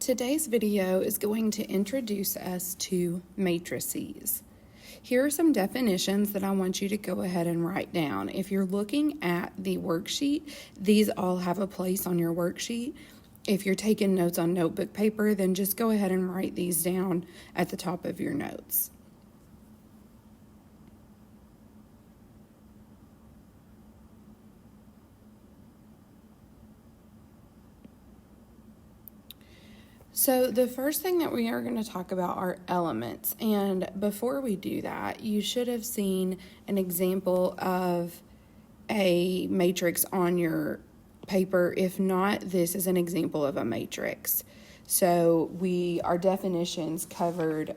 Today's video is going to introduce us to matrices. Here are some definitions that I want you to go ahead and write down. If you're looking at the worksheet, these all have a place on your worksheet. If you're taking notes on notebook paper, then just go ahead and write these down at the top of your notes. So the first thing that we are going to talk about are elements. And before we do that, you should have seen an example of a matrix on your paper. If not, this is an example of a matrix. So our definitions covered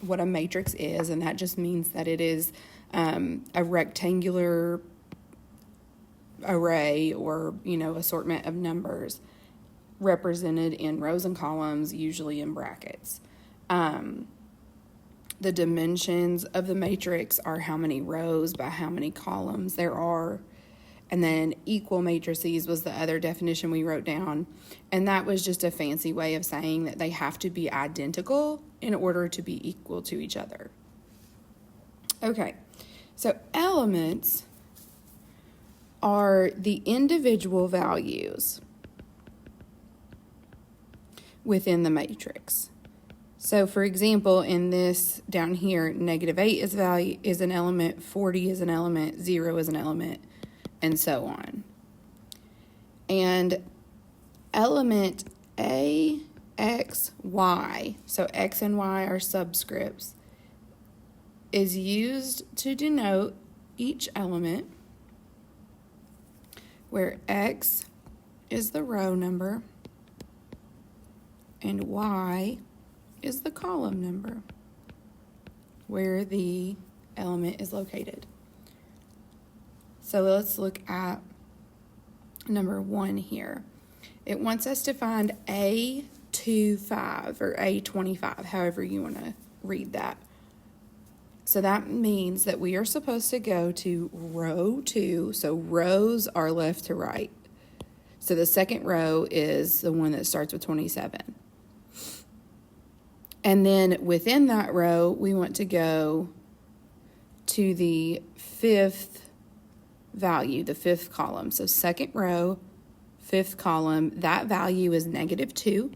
what a matrix is, and that just means that it is a rectangular array or, assortment of numbers represented in rows and columns, usually in brackets. The dimensions of the matrix are how many rows by how many columns there are. And then equal matrices was the other definition we wrote down. And that was just a fancy way of saying that they have to be identical in order to be equal to each other. Okay, so elements are the individual values within the matrix. So for example, in this down here, -8 is an element, 40 is an element, 0 is an element, and so on. And element A, X, Y, so X and Y are subscripts, is used to denote each element, where X is the row number and Y is the column number where the element is located. So let's look at number 1 here. It wants us to find A25 or A25, however you want to read that. So that means that we are supposed to go to row 2. So rows are left to right. So the second row is the one that starts with 27. And then within that row, we want to go to the 5th value, the 5th column. So second row, 5th column, that value is -2.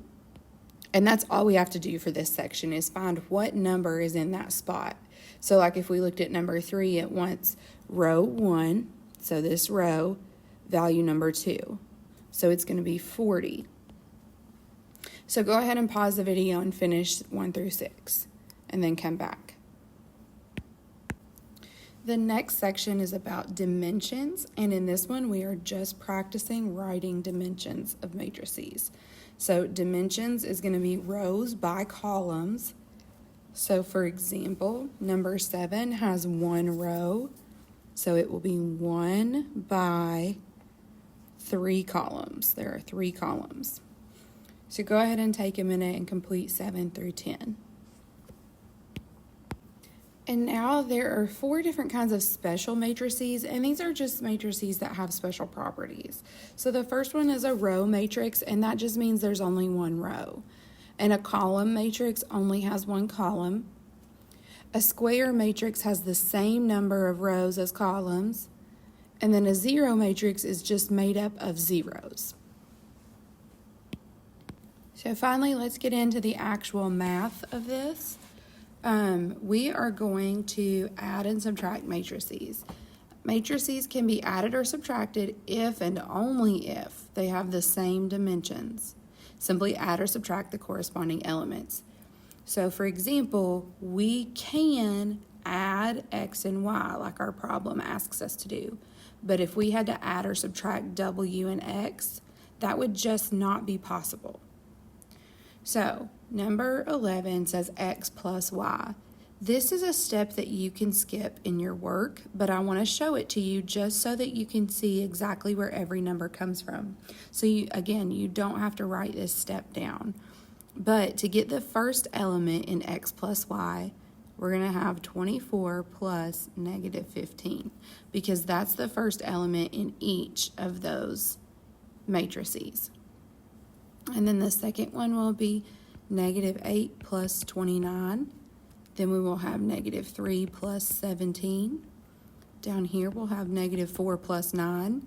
And that's all we have to do for this section is find what number is in that spot. So like if we looked at number 3, it wants row 1, so this row, value number 2. So it's going to be 40. So go ahead and pause the video and finish 1 through 6, and then come back. The next section is about dimensions, and in this one we are just practicing writing dimensions of matrices. So dimensions is going to be rows by columns. So for example, number 7 has 1 row, so it will be 1 by 3 columns. There are 3 columns. So go ahead and take a minute and complete 7 through 10. And now there are 4 different kinds of special matrices, and these are just matrices that have special properties. So the first one is a row matrix, and that just means there's only 1 row. And a column matrix only has 1 column. A square matrix has the same number of rows as columns. And then a zero matrix is just made up of zeros. So finally, let's get into the actual math of this. We are going to add and subtract matrices. Matrices can be added or subtracted if and only if they have the same dimensions. Simply add or subtract the corresponding elements. So for example, we can add X and Y like our problem asks us to do. But if we had to add or subtract W and X, that would just not be possible. So, number 11 says X plus Y. This is a step that you can skip in your work, but I want to show it to you just so that you can see exactly where every number comes from. So, you don't have to write this step down. But to get the first element in X plus Y, we're going to have 24 plus -15 because that's the first element in each of those matrices. And then the second one will be negative 8 plus 29. Then we will have negative 3 plus 17. Down here we'll have negative 4 plus 9.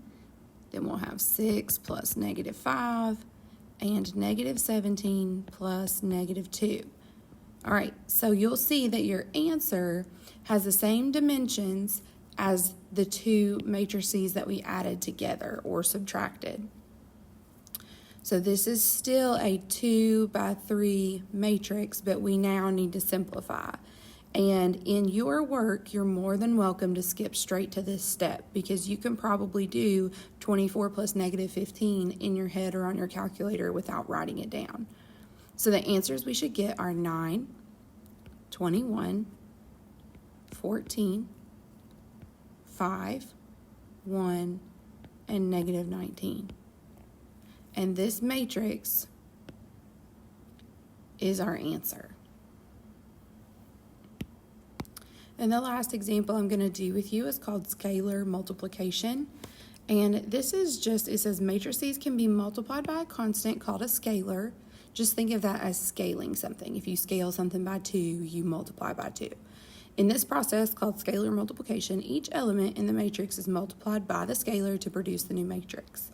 Then we'll have 6 plus negative 5. And negative 17 plus negative 2. All right, so you'll see that your answer has the same dimensions as the two matrices that we added together or subtracted. So this is still a 2 by 3 matrix, but we now need to simplify. And in your work, you're more than welcome to skip straight to this step because you can probably do 24 plus negative 15 in your head or on your calculator without writing it down. So the answers we should get are 9, 21, 14, 5, 1, and negative 19. And this matrix is our answer. And the last example I'm going to do with you is called scalar multiplication. And this is just, it says matrices can be multiplied by a constant called a scalar. Just think of that as scaling something. If you scale something by 2, you multiply by 2. In this process called scalar multiplication, each element in the matrix is multiplied by the scalar to produce the new matrix.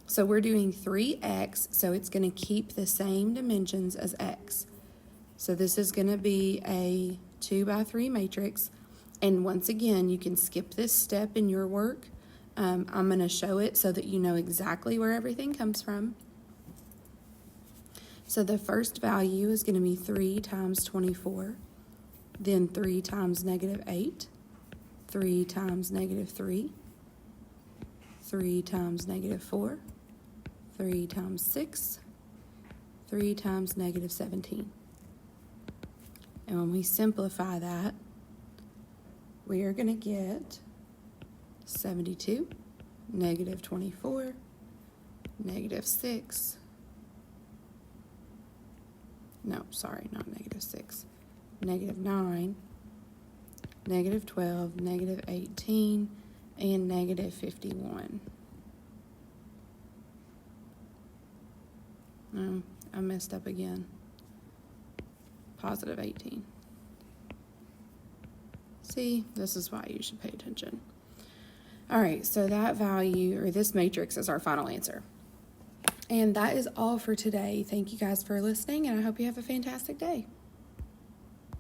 So we're doing 3x, so it's going to keep the same dimensions as x. So this is going to be a 2 by 3 matrix. And once again, you can skip this step in your work. I'm going to show it so that you know exactly where everything comes from. So the first value is going to be 3 times 24, then 3 times negative 8, 3 times negative 3, 3 times negative 4, 3 times 6, 3 times negative 17. And when we simplify that, we are going to get 72, negative 24, negative 6. No, sorry, not negative 6. Negative 9, negative 12, negative 18, and negative 51. Oh, I messed up again. Positive 18. See, this is why you should pay attention. All right, so that value, or this matrix, is our final answer. And that is all for today. Thank you guys for listening, and I hope you have a fantastic day.